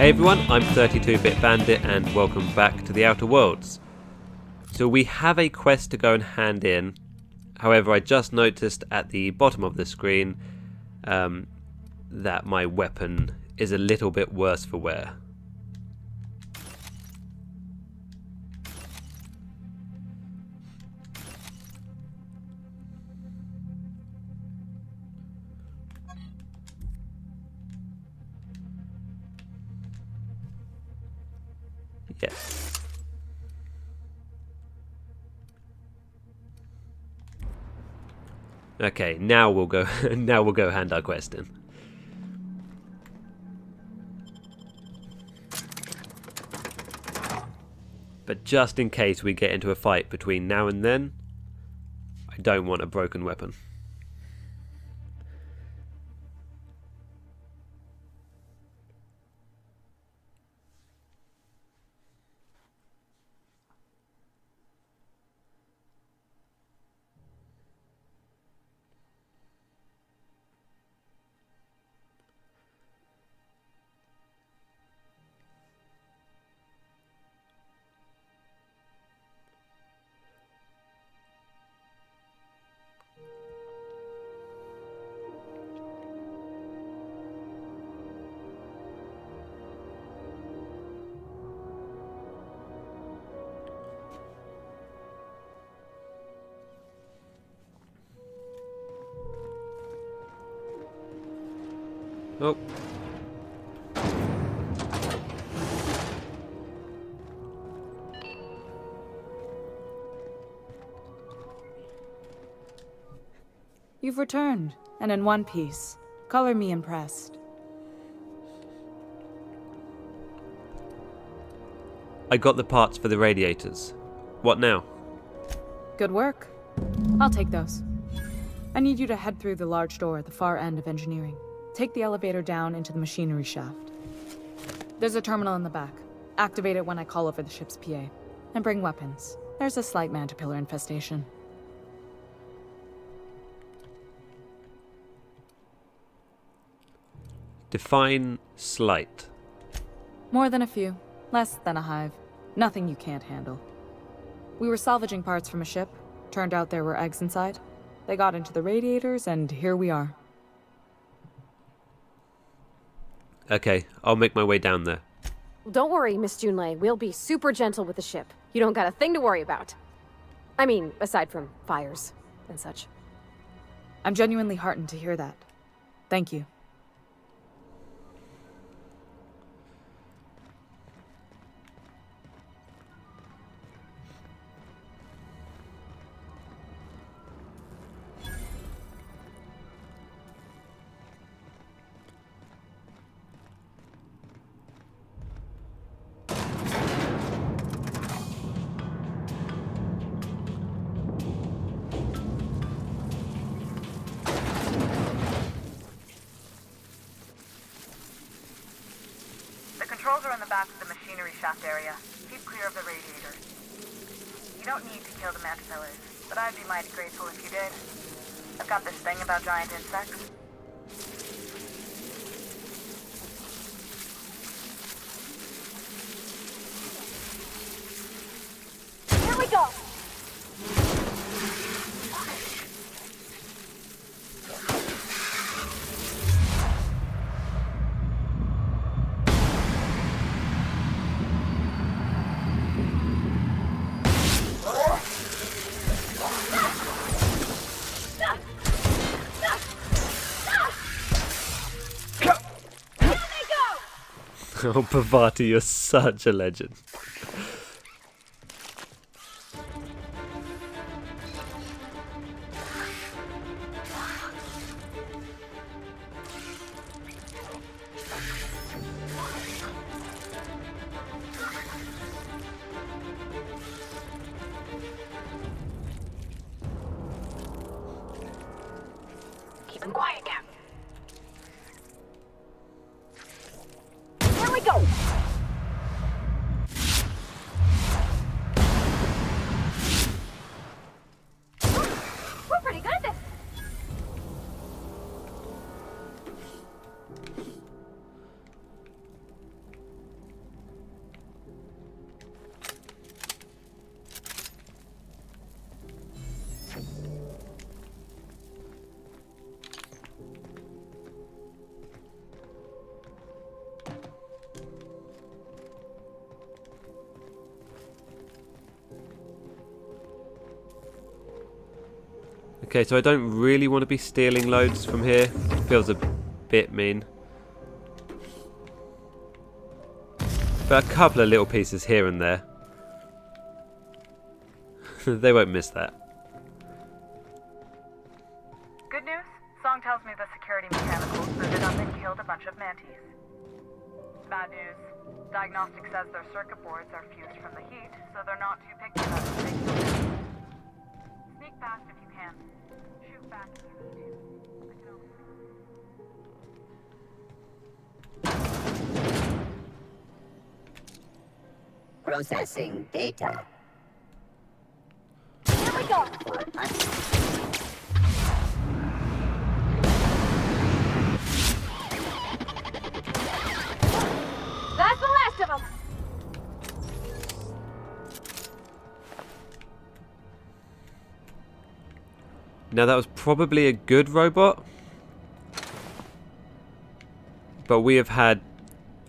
Hey everyone, I'm 32-bit Bandit and welcome back to the Outer Worlds. So we have a quest to go and hand in. However, I just noticed at the bottom of the screen that my weapon is a little bit worse for wear. Yes. Okay, now we'll go hand our quest in. But just in case we get into a fight between now and then, I don't want a broken weapon. Oh. You've returned, and in one piece. Color me impressed. I got the parts for the radiators. What now? Good work. I'll take those. I need you to head through the large door at the far end of engineering. Take the elevator down into the machinery shaft. There's a terminal in the back. Activate it when I call over the ship's PA. And bring weapons. There's a slight mantipillar infestation. Define slight. More than a few. Less than a hive. Nothing you can't handle. We were salvaging parts from a ship. Turned out there were eggs inside. They got into the radiators, and here we are. Okay, I'll make my way down there. Don't worry, Miss Junlei. We'll be super gentle with the ship. You don't got a thing to worry about. I mean, aside from fires and such. I'm genuinely heartened to hear that. Thank you. Controls are in the back of the machinery shaft area. Keep clear of the radiators. You don't need to kill the mantipillars, but I'd be mighty grateful if you did. I've got this thing about giant insects. Here we go! Oh, Pavati, you're such a legend. Keep him quiet, Cap. Here we go! We're pretty good at this. Okay, so I don't really want to be stealing loads from here. Feels a bit mean. But a couple of little pieces here and there. They won't miss that. Good news? Song tells me the security mechanicals booted up and killed a bunch of mantis. Bad news. Diagnostic says their circuit boards are fused from the heat, so they're not too picky about it. Sneak past if you can. Shoot back if you need to. Processing data. Here we go! That's the last of them! Now that was probably a good robot. But we have had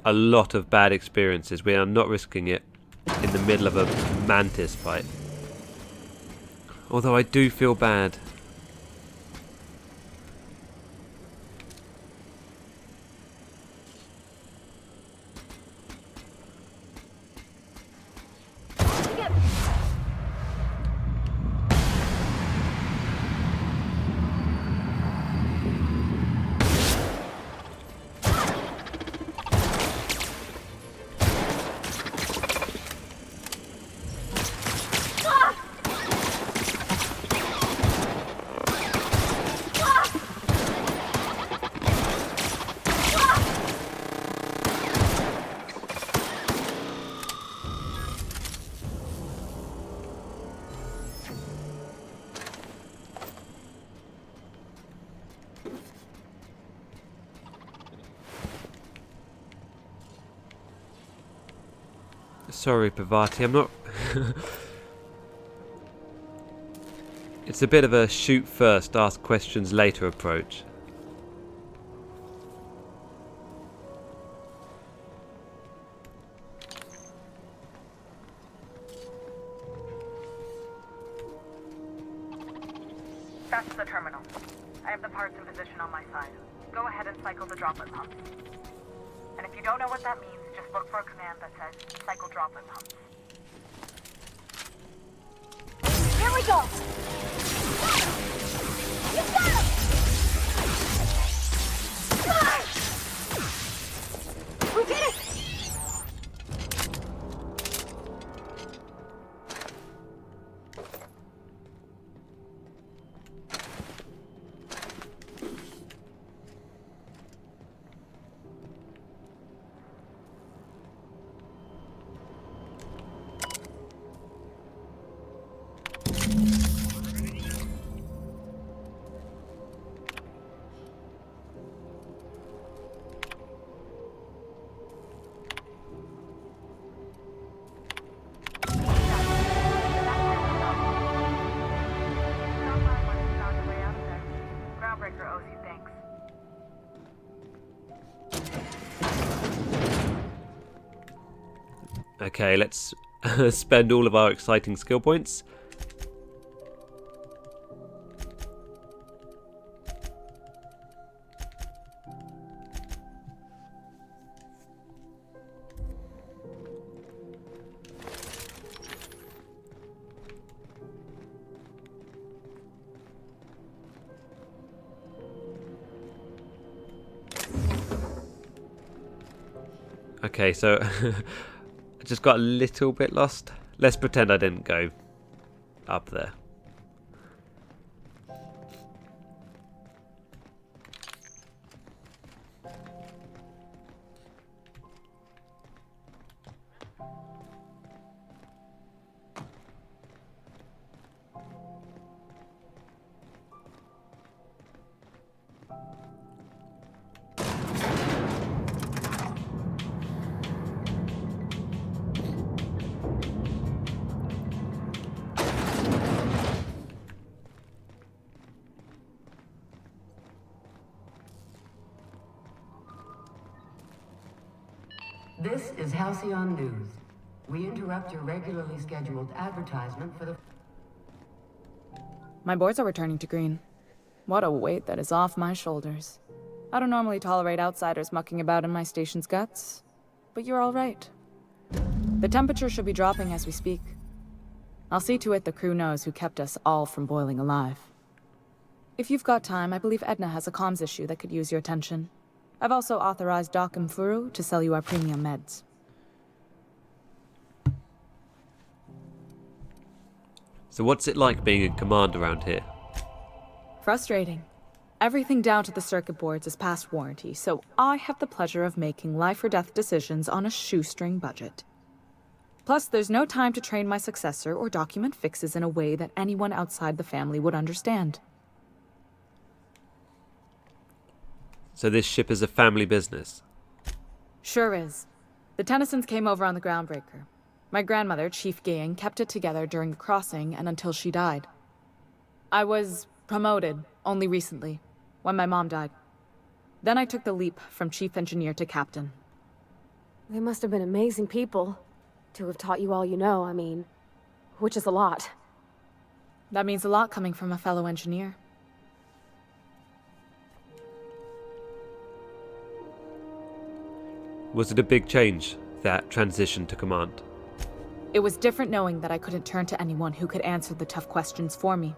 a lot of bad experiences. We are not risking it in the middle of a mantis fight. Although I do feel bad. Sorry, Pavati, I'm not... It's a bit of a shoot first, ask questions later approach. That's the terminal. I have the parts in position on my side. Go ahead and cycle the droplet pumps. And if you don't know what that means, just look for a command that says cycle droplet pumps. Here we go! You got him! We did it! Groundbreaker owes you thanks. Okay, let's spend all of our exciting skill points. Okay, so I just got a little bit lost. Let's pretend I didn't go up there. This is Halcyon News. We interrupt your regularly scheduled advertisement for the... My boards are returning to green. What a weight that is off my shoulders. I don't normally tolerate outsiders mucking about in my station's guts, but you're all right. The temperature should be dropping as we speak. I'll see to it the crew knows who kept us all from boiling alive. If you've got time, I believe Edna has a comms issue that could use your attention. I've also authorized Doc and Furu to sell you our premium meds. So what's it like being in command around here? Frustrating. Everything down to the circuit boards is past warranty, so I have the pleasure of making life or death decisions on a shoestring budget. Plus, there's no time to train my successor or document fixes in a way that anyone outside the family would understand. So this ship is a family business? Sure is. The Tennysons came over on the Groundbreaker. My grandmother, Chief Gaying, kept it together during the crossing and until she died. I was promoted only recently, when my mom died. Then I took the leap from chief engineer to captain. They must have been amazing people to have taught you all you know, I mean, which is a lot. That means a lot coming from a fellow engineer. Was it a big change, that transition to command? It was different knowing that I couldn't turn to anyone who could answer the tough questions for me.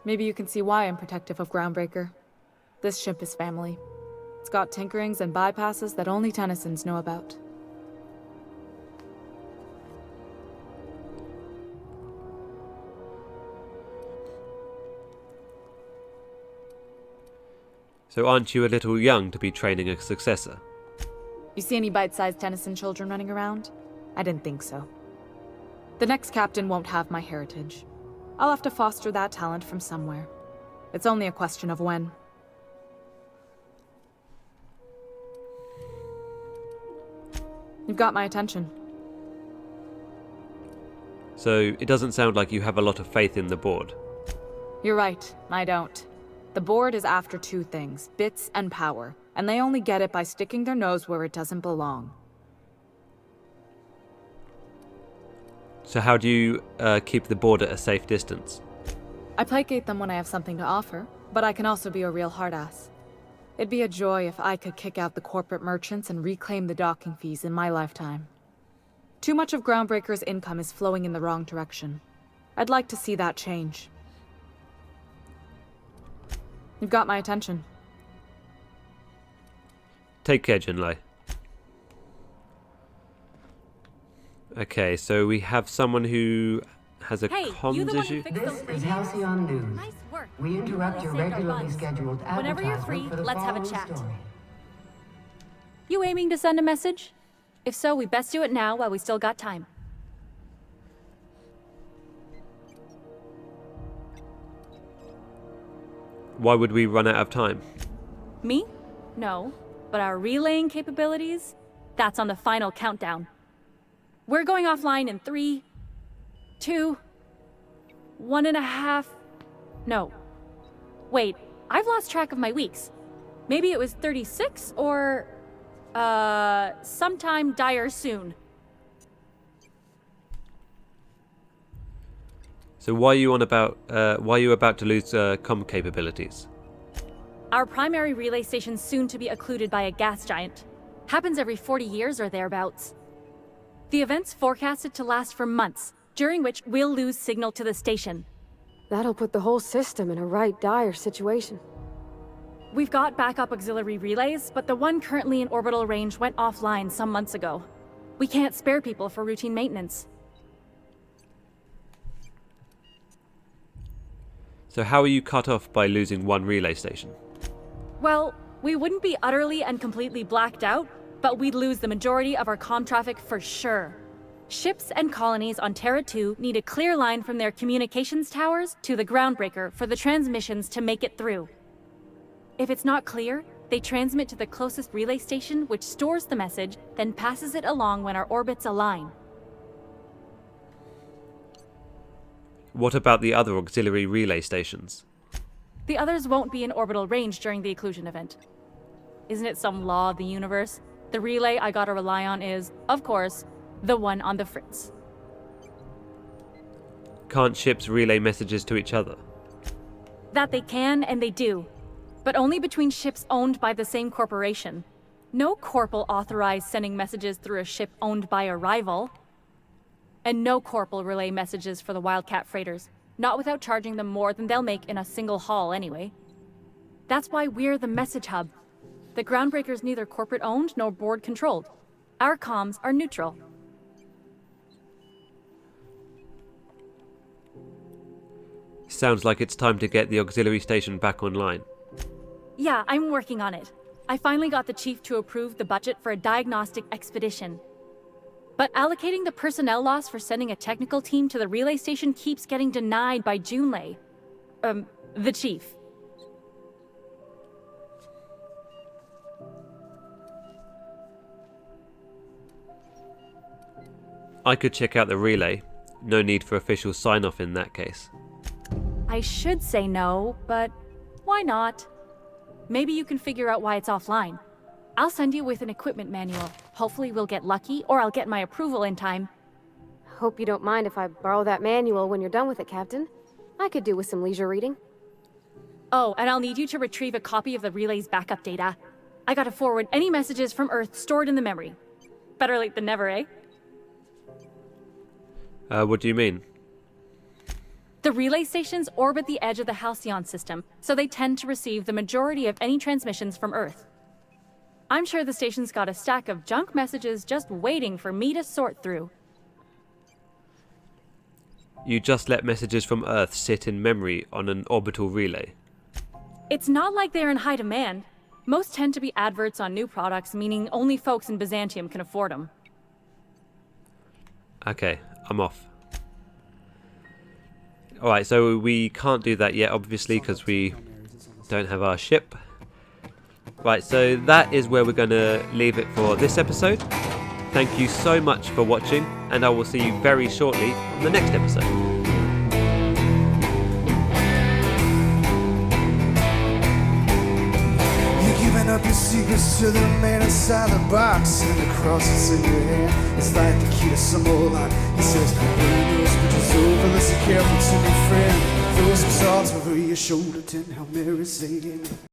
Maybe you can see why I'm protective of Groundbreaker. This ship is family. It's got tinkerings and bypasses that only Tennysons know about. So aren't you a little young to be training a successor? You see any bite-sized Tennyson children running around? I didn't think so. The next captain won't have my heritage. I'll have to foster that talent from somewhere. It's only a question of when. You've got my attention. So it doesn't sound like you have a lot of faith in the board. You're right, I don't. The board is after two things, bits and power, and they only get it by sticking their nose where it doesn't belong. So how do you keep the board at a safe distance? I placate them when I have something to offer, but I can also be a real hard-ass. It'd be a joy if I could kick out the corporate merchants and reclaim the docking fees in my lifetime. Too much of Groundbreaker's income is flowing in the wrong direction. I'd like to see that change. You've got my attention. Take care, Junlei. Okay, so we have someone who has a comms issue. This is Halcyon News. Nice work. We interrupt your Really saved our regularly buns. scheduled Whenever you're advertisement free, for the let's have a following chat. story. You aiming to send a message? If so, we best do it now while we still got time. Why would we run out of time? Me? No. But our relaying capabilities? That's on the final countdown. We're going offline in 3, 2, 1.5... No. Wait, I've lost track of my weeks. Maybe it was 36 or... sometime dire soon. So why are you about to lose comm capabilities? Our primary relay station's soon to be occluded by a gas giant. Happens every 40 years or thereabouts. The event's forecasted to last for months, during which we'll lose signal to the station. That'll put the whole system in a right dire situation. We've got backup auxiliary relays, but the one currently in orbital range went offline some months ago. We can't spare people for routine maintenance. So how are you cut off by losing one relay station? Well, we wouldn't be utterly and completely blacked out, but we'd lose the majority of our comm traffic for sure. Ships and colonies on Terra 2 need a clear line from their communications towers to the Groundbreaker for the transmissions to make it through. If it's not clear, they transmit to the closest relay station, which stores the message, then passes it along when our orbits align. What about the other auxiliary relay stations? The others won't be in orbital range during the occlusion event. Isn't it some law of the universe? The relay I gotta rely on is, of course, the one on the Fritz. Can't ships relay messages to each other? That they can, and they do. But only between ships owned by the same corporation. No corp will authorize sending messages through a ship owned by a rival. And no corp will relay messages for the Wildcat freighters, not without charging them more than they'll make in a single haul anyway. That's why we're the message hub. The Groundbreaker's neither corporate owned nor board controlled. Our comms are neutral. Sounds like it's time to get the auxiliary station back online. Yeah, I'm working on it. I finally got the chief to approve the budget for a diagnostic expedition. But allocating the personnel loss for sending a technical team to the relay station keeps getting denied by Junlei. The chief. I could check out the relay. No need for official sign-off in that case. I should say no, but why not? Maybe you can figure out why it's offline. I'll send you with an equipment manual. Hopefully we'll get lucky, or I'll get my approval in time. Hope you don't mind if I borrow that manual when you're done with it, Captain. I could do with some leisure reading. Oh, and I'll need you to retrieve a copy of the relay's backup data. I gotta forward any messages from Earth stored in the memory. Better late than never, eh? What do you mean? The relay stations orbit the edge of the Halcyon system, so they tend to receive the majority of any transmissions from Earth. I'm sure the station's got a stack of junk messages just waiting for me to sort through. You just let messages from Earth sit in memory on an orbital relay. It's not like they're in high demand. Most tend to be adverts on new products, meaning only folks in Byzantium can afford them. Okay, I'm off. Alright, so we can't do that yet, obviously, because we don't have our ship. Right, so that is where we're going to leave it for this episode. Thank you so much for watching, and I will see you very shortly on the next episode. Up your secrets to the man inside the box, and the crosses in your hand. It's like the key to some old lock. He says, "Burn those bridges over. Listen careful to me, friend. Throw some salt over your shoulder. 10 Hail Marys saying."